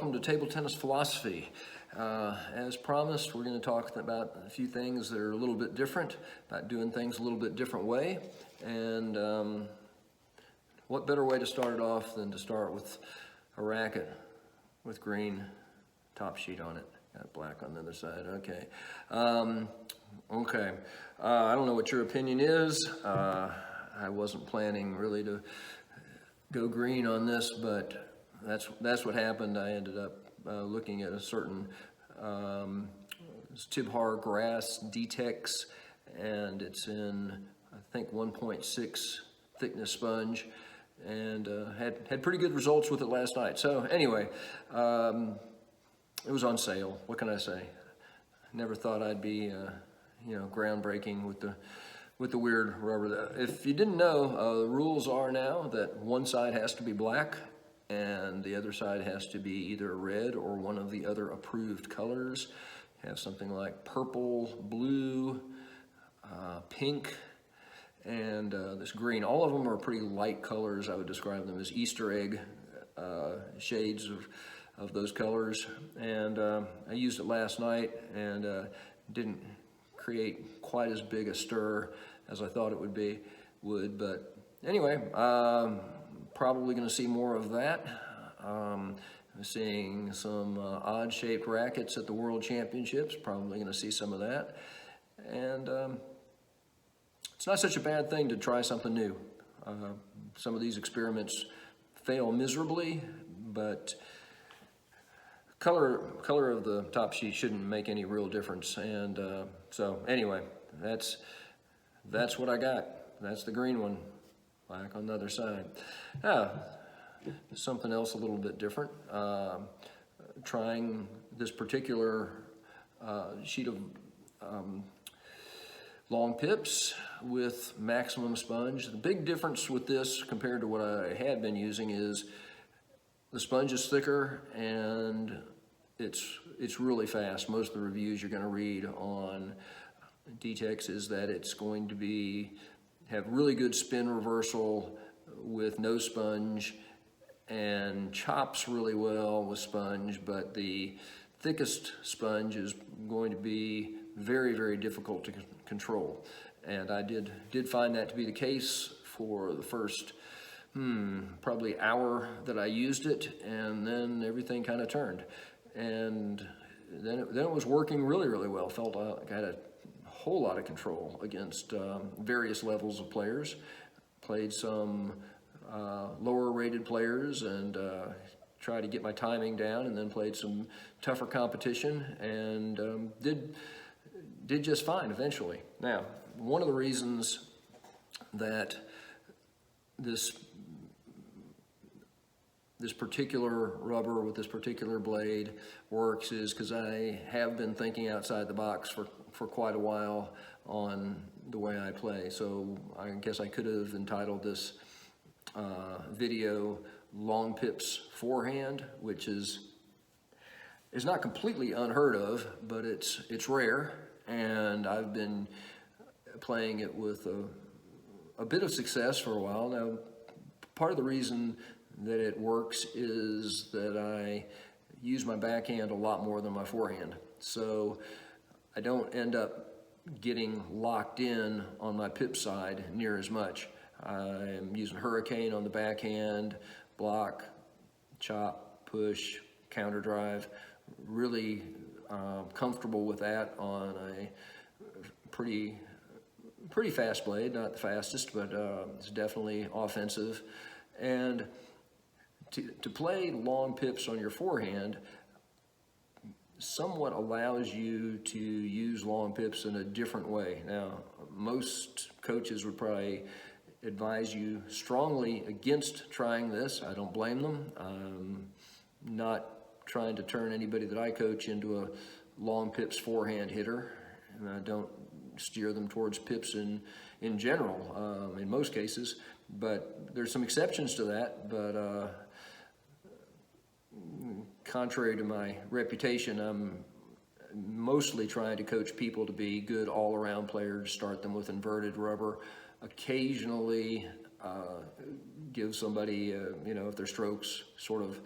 welcome to Table Tennis Philosophy. As promised, we're going to talk about a few things that are a little bit different, about doing things a little bit different way. And what better way to start it off than to start with a racket with green top sheet on it. Got black on the other side, okay. I don't know what your opinion is. I wasn't planning really to go green on this, but that's what happened. I ended up looking at a certain Tibhar grass Detex, and it's in, I think, 1.6 thickness sponge, and had pretty good results with it last night. So anyway, it was on sale. What can I say? Never thought I'd be groundbreaking with the weird rubber. If you didn't know, the rules are now that one side has to be black and the other side has to be either red or one of the other approved colors. You have something like purple, blue, pink, and this green. All of them are pretty light colors. I would describe them as Easter egg shades of those colors. And I used it last night and didn't create quite as big a stir as I thought it would. But anyway, probably going to see more of that. I'm seeing some odd-shaped rackets at the World Championships. Probably going to see some of that. And it's not such a bad thing to try something new. Some of these experiments fail miserably, but color of the top sheet shouldn't make any real difference. And so anyway, that's what I got. That's the green one, black on the other side. Something else a little bit different. Trying this particular sheet of long pips with maximum sponge. The big difference with this compared to what I had been using is the sponge is thicker and it's really fast. Most of the reviews you're going to read on Detex is that it's going to have really good spin reversal with no sponge and chops really well with sponge, but the thickest sponge is going to be very, very difficult to control. And I did find that to be the case for the first probably hour that I used it, and then everything kind of turned. And then it was working really, really well. Felt like I had a whole lot of control against various levels of players. Played some lower rated players and tried to get my timing down, and then played some tougher competition and did just fine eventually. Now, one of the reasons that this particular rubber with this particular blade works is because I have been thinking outside the box for quite a while on the way I play. So I guess I could have entitled this video Long Pips Forehand, which is not completely unheard of, but it's rare, and I've been playing it with a bit of success for a while. Now, part of the reason that it works is that I use my backhand a lot more than my forehand. So I don't end up getting locked in on my pip side near as much. I'm using Hurricane on the backhand, block, chop, push, counter drive. Really comfortable with that on a pretty fast blade, not the fastest, but it's definitely offensive. And to play long pips on your forehand somewhat allows you to use long pips in a different way. Now, most coaches would probably advise you strongly against trying this. I don't blame them. I'm not trying to turn anybody that I coach into a long pips forehand hitter, and I don't steer them towards pips in general, in most cases, but there's some exceptions to that. But contrary to my reputation, I'm mostly trying to coach people to be good all-around players, start them with inverted rubber, occasionally give somebody, if their strokes sort of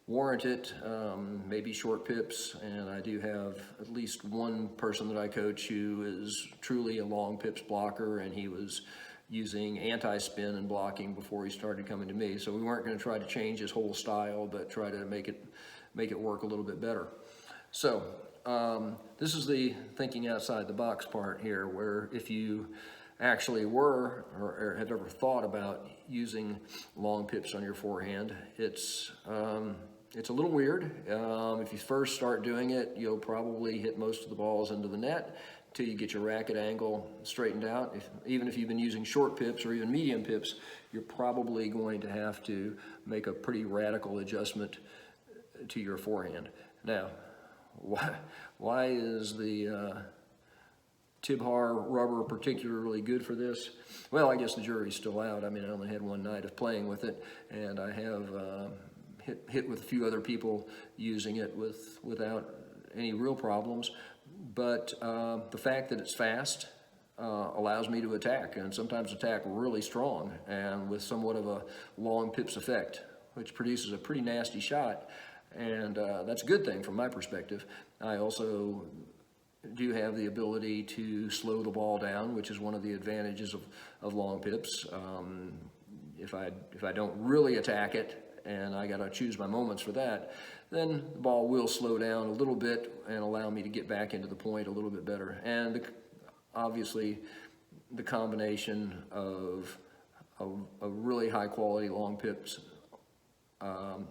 warrant it, maybe short pips, and I do have at least one person that I coach who is truly a long pips blocker, and he was using anti-spin and blocking before he started coming to me. So we weren't going to try to change his whole style, but try to make it work a little bit better. So this is the thinking outside the box part here, where if you actually were or have ever thought about using long pips on your forehand, it's a little weird. If you first start doing it, you'll probably hit most of the balls into the net until you get your racket angle straightened out. Even if you've been using short pips or even medium pips, you're probably going to have to make a pretty radical adjustment to your forehand. Now, why is the Tibhar rubber particularly good for this? Well, I guess the jury's still out. I mean, I only had one night of playing with it, and I have hit with a few other people using it without any real problems. But the fact that it's fast allows me to attack, and sometimes attack really strong and with somewhat of a long pips effect, which produces a pretty nasty shot. And that's a good thing from my perspective. I also do have the ability to slow the ball down, which is one of the advantages of long pips. If I don't really attack it, and I gotta choose my moments for that, then the ball will slow down a little bit and allow me to get back into the point a little bit better. And obviously, the combination of a really high quality long pips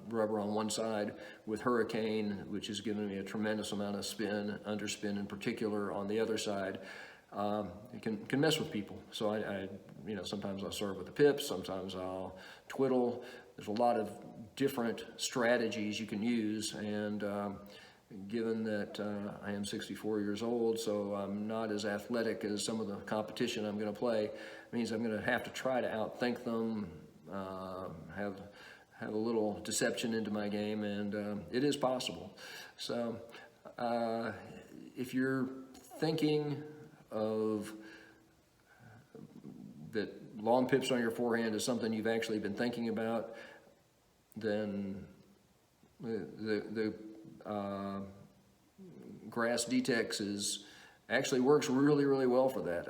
rubber on one side with Hurricane, which has given me a tremendous amount of spin, underspin in particular on the other side, it can mess with people. So I sometimes I'll serve with the pips, sometimes I'll twiddle. There's a lot of different strategies you can use, and given that I am 64 years old, so I'm not as athletic as some of the competition I'm going to play, it means I'm going to have to try to outthink them, have a little deception into my game, and it is possible. So if you're thinking of that long pips on your forehand is something you've actually been thinking about, then the grass DTEX actually works really, really well for that.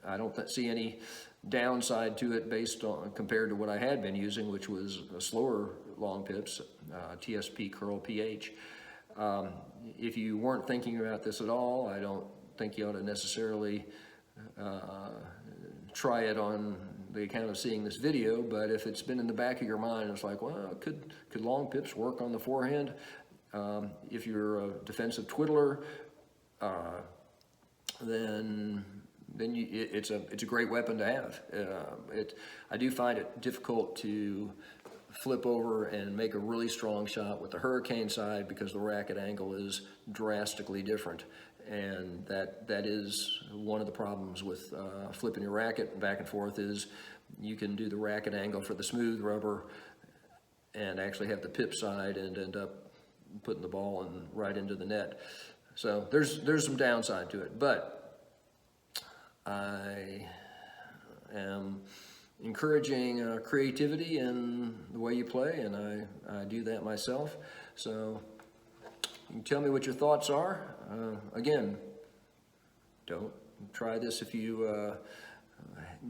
I don't see any downside to it based on compared to what I had been using, which was a slower long pips, TSP Curl PH. If you weren't thinking about this at all, I don't think you ought to necessarily try it on the account of seeing this video, but if it's been in the back of your mind, it's like, well, could long pips work on the forehand? If you're a defensive twiddler, then it's a great weapon to have. I do find it difficult to flip over and make a really strong shot with the Hurricane side because the racket angle is drastically different. And that is one of the problems with flipping your racket back and forth is you can do the racket angle for the smooth rubber and actually have the pip side and end up putting the ball right into the net. So there's some downside to it, but I am encouraging creativity in the way you play, and I do that myself. So you can tell me what your thoughts are. Again, don't try this if you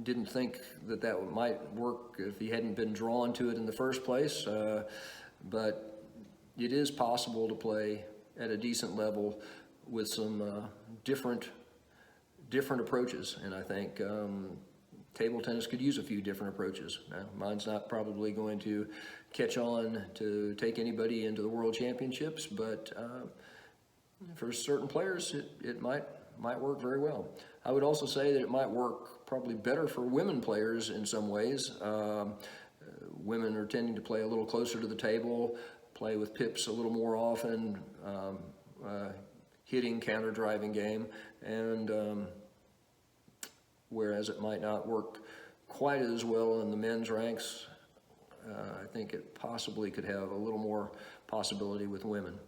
didn't think that might work if you hadn't been drawn to it in the first place. But it is possible to play at a decent level with some different approaches, and I think table tennis could use a few different approaches. Now, mine's not probably going to catch on to take anybody into the World Championships, but for certain players, it might work very well. I would also say that it might work probably better for women players in some ways. Women are tending to play a little closer to the table, play with pips a little more often, hitting, counter-driving game, and whereas it might not work quite as well in the men's ranks, I think it possibly could have a little more possibility with women.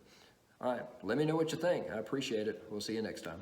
All right, let me know what you think. I appreciate it. We'll see you next time.